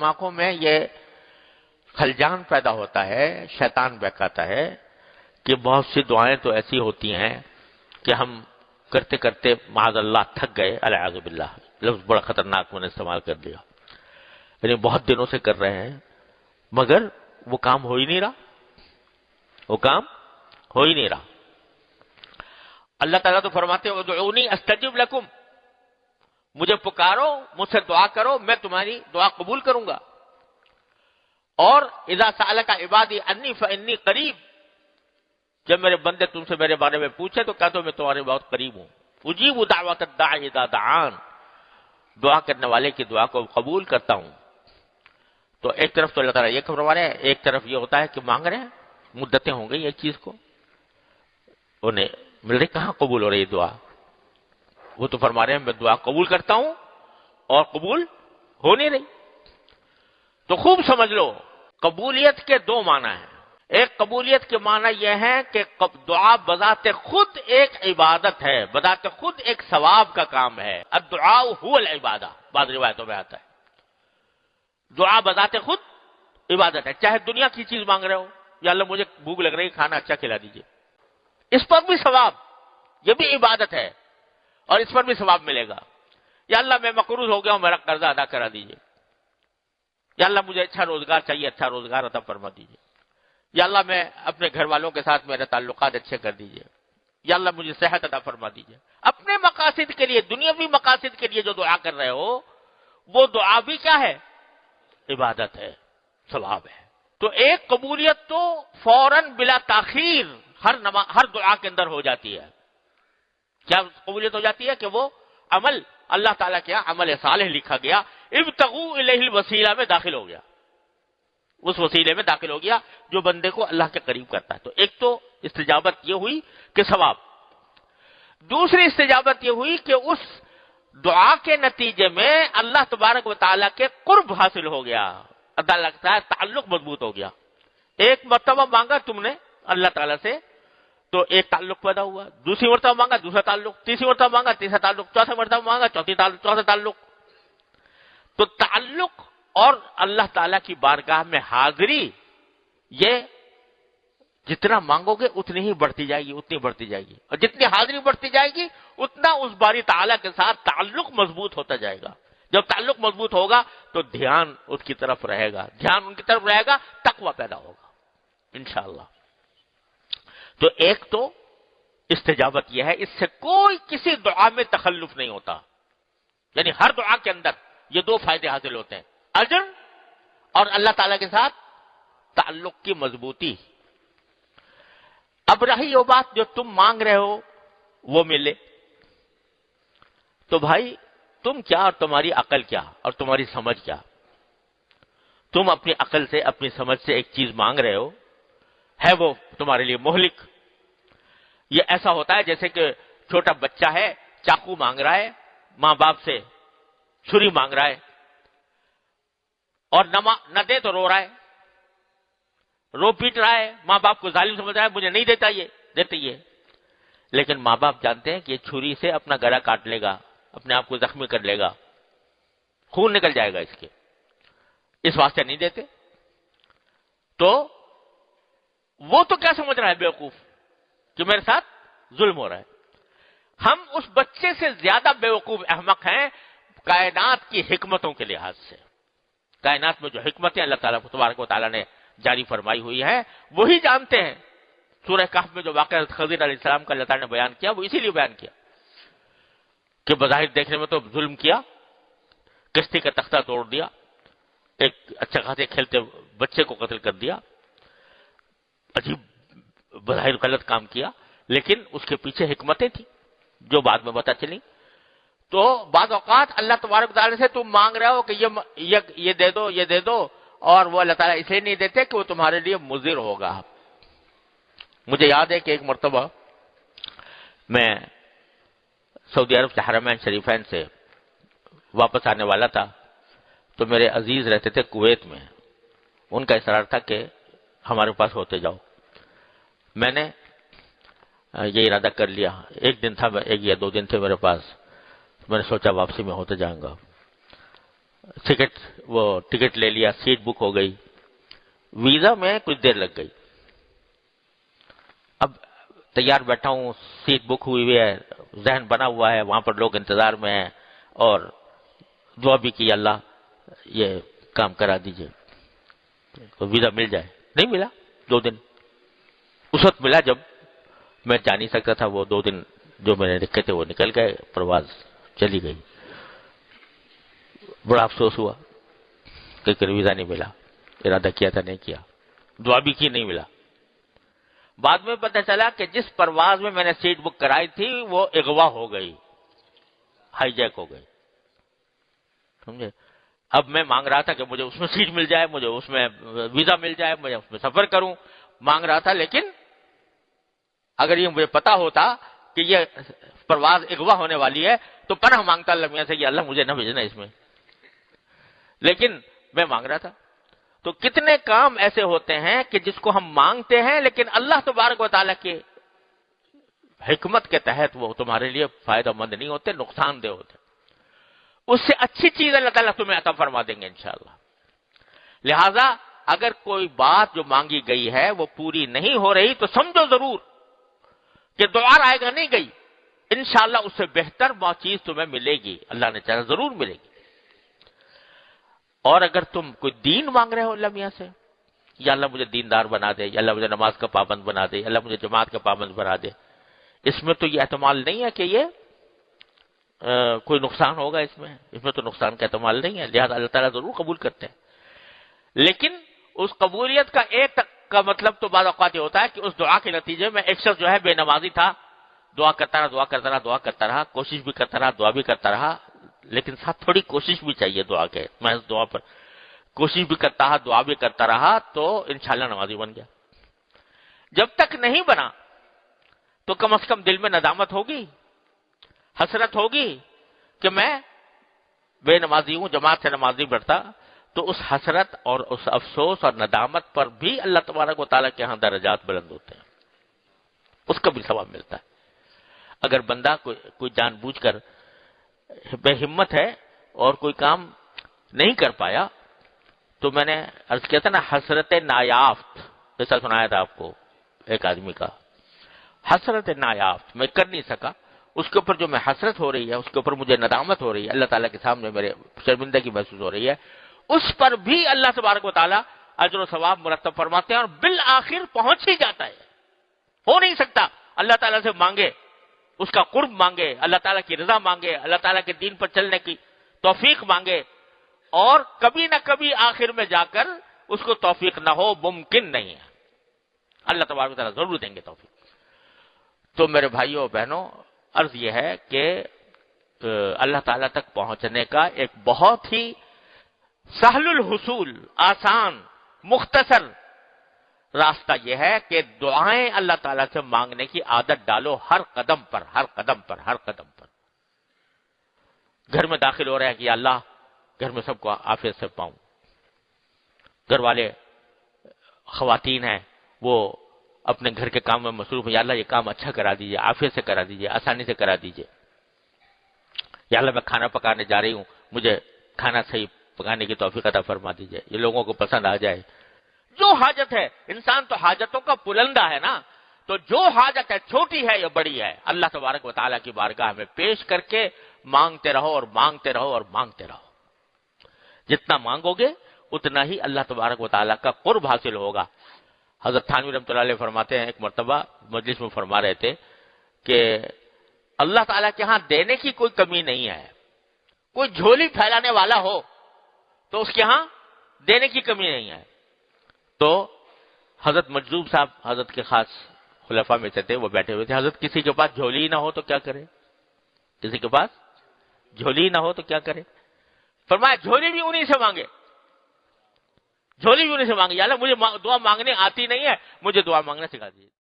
دماغوں میں یہ خلجان پیدا ہوتا ہے، شیطان بہکاتا ہے کہ بہت سی دعائیں تو ایسی ہوتی ہیں کہ ہم کرتے کرتے معاذ اللہ تھک گئے، العیاذ باللہ، لفظ بڑا خطرناک میں نے استعمال کر دیا، یعنی بہت دنوں سے کر رہے ہیں مگر وہ کام ہو ہی نہیں رہا، وہ کام ہو ہی نہیں رہا۔ اللہ تعالیٰ تو فرماتے ہیں ادعونی استجب لکم، مجھے پکارو، مجھ سے دعا کرو، میں تمہاری دعا قبول کروں گا۔ اور اذا سألک عبادی انی فانی قریب، جب میرے بندے تم سے میرے بارے میں پوچھے تو کہہ دو میں تمہارے بہت قریب ہوں۔ اجیب دعوت الداعی اذا دعان، دعا کرنے والے کی دعا کو قبول کرتا ہوں۔ تو ایک طرف تو اللہ تعالیٰ یہ فرما رہے ہیں، ایک طرف یہ ہوتا ہے کہ مانگ رہے ہیں، مدتیں ہوں گئی ایک چیز کو، انہیں مل رہی، کہاں قبول ہو رہی دعا؟ وہ تو فرما رہے ہیں میں دعا قبول کرتا ہوں اور قبول ہو نہیں رہی۔ تو خوب سمجھ لو، قبولیت کے دو معنی ہیں۔ ایک قبولیت کے معنی یہ ہے کہ دعا بذات خود ایک عبادت ہے، بذات خود ایک ثواب کا کام ہے۔ الدعاء هو العبادہ، بعض روایتوں میں آتا ہے دعا بذات خود عبادت ہے۔ چاہے دنیا کی چیز مانگ رہے ہو، یا اللہ مجھے بھوک لگ رہی ہے کھانا اچھا کھلا دیجئے، اس پر بھی ثواب، یہ بھی عبادت ہے اور اس پر بھی ثواب ملے گا۔ یا اللہ میں مقروض ہو گیا ہوں، میرا قرضہ ادا کرا دیجئے۔ یا اللہ مجھے اچھا روزگار چاہیے، اچھا روزگار عطا فرما دیجئے۔ یا اللہ میں اپنے گھر والوں کے ساتھ میرے تعلقات اچھے کر دیجئے۔ یا اللہ مجھے صحت عطا فرما دیجئے۔ اپنے مقاصد کے لیے، دنیاوی مقاصد کے لیے جو دعا کر رہے ہو، وہ دعا بھی کیا ہے؟ عبادت ہے، ثواب ہے۔ تو ایک قبولیت تو فوراً بلا تاخیر ہر دعا کے اندر ہو جاتی ہے۔ کیا قبولیت ہو جاتی ہے کہ وہ عمل اللہ تعالیٰ کیا عمل صالح لکھا گیا، ابتغوا الیہ الوسیلہ میں داخل ہو گیا، اس وسیلے میں داخل ہو گیا جو بندے کو اللہ کے قریب کرتا ہے۔ تو ایک تو استجابت یہ ہوئی کہ ثواب، دوسری استجابت یہ ہوئی کہ اس دعا کے نتیجے میں اللہ تبارک و تعالیٰ کے قرب حاصل ہو گیا، اللہ لگتا ہے تعلق مضبوط ہو گیا۔ ایک مرتبہ مانگا تم نے اللہ تعالیٰ سے تو ایک تعلق پیدا ہوا، دوسری مرتبہ مانگا دوسرا تعلق، تیسری مرتبہ مانگا تیسرا تعلق، چوتھا مرتبہ مانگا چوتھا تعلق۔ تو تعلق اور اللہ تعالیٰ کی بارگاہ میں حاضری، یہ جتنا مانگو گے اتنی ہی بڑھتی جائے گی، اتنی بڑھتی جائے گی، اور جتنی حاضری بڑھتی جائے گی اتنا اس باری تعالیٰ کے ساتھ تعلق مضبوط ہوتا جائے گا۔ جب تعلق مضبوط ہوگا تو دھیان اس کی طرف رہے گا، دھیان ان کی طرف رہے گا، تقوی پیدا ہوگا انشاءاللہ۔ تو ایک تو استجابت یہ ہے، اس سے کوئی کسی دعا میں تخلف نہیں ہوتا، یعنی ہر دعا کے اندر یہ دو فائدے حاصل ہوتے ہیں، اجر اور اللہ تعالیٰ کے ساتھ تعلق کی مضبوطی۔ اب رہی وہ بات جو تم مانگ رہے ہو وہ ملے، تو بھائی تم کیا اور تمہاری عقل کیا اور تمہاری سمجھ کیا؟ تم اپنی عقل سے اپنی سمجھ سے ایک چیز مانگ رہے ہو، ہے وہ تمہارے لیے مہلک۔ یہ ایسا ہوتا ہے جیسے کہ چھوٹا بچہ ہے، چاقو مانگ رہا ہے ماں باپ سے، چھری مانگ رہا ہے اور نہ دے تو رو رہا ہے، رو پیٹ رہا ہے، ماں باپ کو ظالم سمجھ رہا ہے، مجھے نہیں دیتا یہ دیتے یہ، لیکن ماں باپ جانتے ہیں کہ یہ چھری سے اپنا گلا کاٹ لے گا، اپنے آپ کو زخمی کر لے گا، خون نکل جائے گا اس کے، اس واسطے نہیں دیتے۔ تو وہ تو کیا سمجھ رہا ہے بیوقوف کہ میرے ساتھ ظلم ہو رہا ہے۔ ہم اس بچے سے زیادہ بیوقوف احمق ہیں کائنات کی حکمتوں کے لحاظ سے۔ کائنات میں جو حکمتیں اللہ تعالیٰ تبارک و تعالیٰ نے جاری فرمائی ہوئی ہیں وہی جانتے ہیں۔ سورہ کہف میں جو واقعہ خضر علیہ السلام کا اللہ تعالیٰ نے بیان کیا وہ اسی لیے بیان کیا کہ بظاہر دیکھنے میں تو ظلم کیا، کشتی کا تختہ توڑ دیا، ایک اچھا خاصے کھیلتے بچے کو قتل کر دیا، عجیب بظاہر غلط کام کیا، لیکن اس کے پیچھے حکمتیں تھیں جو بعد میں پتہ چلی۔ تو بعض اوقات اللہ تبارک و تعالیٰ سے تم مانگ رہے ہو کہ یہ دے دو یہ دے دو، اور وہ اللہ تعالیٰ اسے نہیں دیتے کہ وہ تمہارے لیے مضر ہوگا۔ مجھے یاد ہے کہ ایک مرتبہ میں سعودی عرب کے حرمین شریفین سے واپس آنے والا تھا، تو میرے عزیز رہتے تھے کویت میں، ان کا اصرار تھا کہ ہمارے پاس ہوتے جاؤ۔ میں نے یہ ارادہ کر لیا، ایک دن تھا، ایک یا دو دن تھے میرے پاس، میں نے سوچا واپسی میں ہوتے جاؤں گا۔ ٹکٹ لے لیا, سیٹ بک ہو گئی, ویزا میں کچھ دیر لگ گئی. اب تیار بیٹھا ہوں, سیٹ بک ہوئی ہے, ذہن بنا ہوا ہے, وہاں پر لوگ انتظار میں ہیں, اور دعا بھی کی اللہ یہ کام کرا دیجئے تو ویزا مل جائے. نہیں ملا, 2 دن. اس وقت ملا جب میں جا نہیں سکتا تھا. وہ 2 دن جو میں نے رکھے تھے وہ نکل گئے, پرواز چلی گئی. بڑا افسوس ہوا کہ ویزا نہیں ملا. ارادہ کیا تھا, نہیں کیا, دعا بھی کی, نہیں ملا. بعد میں پتہ چلا کہ جس پرواز میں میں نے سیٹ بک کرائی تھی وہ اغوا ہو گئی, ہائی جیک ہو گئی, سمجھے. اب میں مانگ رہا تھا کہ مجھے اس میں سیٹ مل جائے, مجھے اس میں ویزا مل جائے, مجھے اس میں سفر کروں, مانگ رہا تھا. لیکن اگر یہ مجھے پتا ہوتا کہ یہ پرواز اغوا ہونے والی ہے تو پناہ مانگتا اللہ میاں سے کہ اللہ مجھے نہ بھیجنا اس میں. لیکن میں مانگ رہا تھا. تو کتنے کام ایسے ہوتے ہیں کہ جس کو ہم مانگتے ہیں لیکن اللہ تبارک و تعالیٰ کی حکمت کے تحت وہ تمہارے لیے فائدہ مند نہیں ہوتے, نقصان دہ ہوتے. اس سے اچھی چیز اللہ تعالیٰ تمہیں عطا فرما دیں گے انشاءاللہ. لہذا اگر کوئی بات جو مانگی گئی ہے وہ پوری نہیں ہو رہی تو سمجھو ضرور کہ دعا آئے گا نہیں گئی, انشاءاللہ اس سے بہتر چیز تمہیں ملے گی, اللہ نے چاہا ضرور ملے گی. اور اگر تم کوئی دین مانگ رہے ہو اللہ میاں سے, یا اللہ مجھے دیندار بنا دے, یا اللہ مجھے نماز کا پابند بنا دے, یا اللہ مجھے جماعت کا پابند بنا دے, اس میں تو یہ احتمال نہیں ہے کہ یہ کوئی نقصان ہوگا. اس میں تو نقصان کا احتمال نہیں ہے, لہذا اللہ تعالیٰ ضرور قبول کرتے ہیں. لیکن اس قبولیت کا ایک کا مطلب تو بعض اوقات یہ ہوتا ہے کہ اس دعا کے نتیجے میں ایک شخص جو ہے بے نمازی تھا, دعا کرتا رہا, کوشش بھی کرتا رہا, دعا بھی کرتا رہا, لیکن ساتھ تھوڑی کوشش بھی چاہیے دعا کے, محض دعا پر کوشش بھی کرتا رہا, دعا بھی کرتا رہا, تو انشاءاللہ نمازی بن گیا. جب تک نہیں بنا تو کم از کم دل میں ندامت ہوگی, حسرت ہوگی کہ میں بے نمازی ہوں, جماعت سے نماز نہیں پڑھتا. تو اس حسرت اور اس افسوس اور ندامت پر بھی اللہ تبارک و تعالیٰ کے ہاں درجات بلند ہوتے ہیں, اس کا بھی ثواب ملتا ہے. اگر بندہ کوئی جان بوجھ کر بے ہمت ہے اور کوئی کام نہیں کر پایا, تو میں نے عرض کیا تھا نا, حسرت نایافت, جیسا سنایا تھا آپ کو ایک آدمی کا, حسرت نایافت, میں کر نہیں سکا, اس کے اوپر جو میں حسرت ہو رہی ہے, اس کے اوپر مجھے ندامت ہو رہی ہے, اللہ تعالیٰ کے سامنے میرے شرمندگی محسوس ہو رہی ہے, اس پر بھی اللہ تبارک و تعالیٰ اجر و ثواب مرتب فرماتے ہیں, اور بالآخر پہنچ ہی جاتا ہے. ہو نہیں سکتا اللہ تعالیٰ سے مانگے, اس کا قرب مانگے, اللہ تعالیٰ کی رضا مانگے, اللہ تعالیٰ کے دین پر چلنے کی توفیق مانگے, اور کبھی نہ کبھی آخر میں جا کر اس کو توفیق نہ ہو, ممکن نہیں ہے. اللہ تبارک و تعالیٰ ضرور دیں گے توفیق. تو میرے بھائیوں بہنوں, عرض یہ ہے کہ اللہ تعالیٰ تک پہنچنے کا ایک بہت ہی سہل الحصول, آسان, مختصر راستہ یہ ہے کہ دعائیں اللہ تعالیٰ سے مانگنے کی عادت ڈالو, ہر قدم پر, ہر قدم پر, ہر قدم پر. گھر میں داخل ہو رہے ہیں کہ یا اللہ گھر میں سب کو عافیت سے پاؤں. گھر والے خواتین ہیں وہ اپنے گھر کے کام میں مصروف ہیں, یا اللہ یہ کام اچھا کرا دیجئے, عافیت سے کرا دیجئے, آسانی سے کرا دیجئے. یا اللہ میں کھانا پکانے جا رہی ہوں, مجھے کھانا صحیح پکانے کی توفیق عطا فرما دیجئے, یہ لوگوں کو پسند آ جائے. جو حاجت ہے, انسان تو حاجتوں کا پلندہ ہے نا, تو جو حاجت ہے, چھوٹی ہے یا بڑی ہے, اللہ تبارک و تعالیٰ کی بارگاہ میں پیش کر کے مانگتے رہو اور مانگتے رہو اور مانگتے رہو. جتنا مانگو گے اتنا ہی اللہ تبارک و تعالیٰ کا قرب حاصل ہوگا. حضرت تھانوی رحمۃ اللہ علیہ فرماتے ہیں, ایک مرتبہ مجلس میں فرما رہے تھے کہ اللہ تعالیٰ کے ہاں دینے کی کوئی کمی نہیں ہے. کوئی جھولی پھیلانے والا ہو تو اس کے ہاں دینے کی کمی نہیں ہے. تو حضرت مجذوب صاحب حضرت کے خاص خلفاء میں سے تھے, وہ بیٹھے ہوئے تھے. حضرت کسی کے پاس جھولی نہ ہو تو کیا کرے, کسی کے پاس جھولی نہ ہو تو کیا کرے. فرمایا جھولی بھی انہی سے مانگے, جھولی بھی انہی سے مانگے. یا اللہ مجھے دعا مانگنے آتی نہیں ہے, مجھے دعا مانگنا سکھا دیجیے.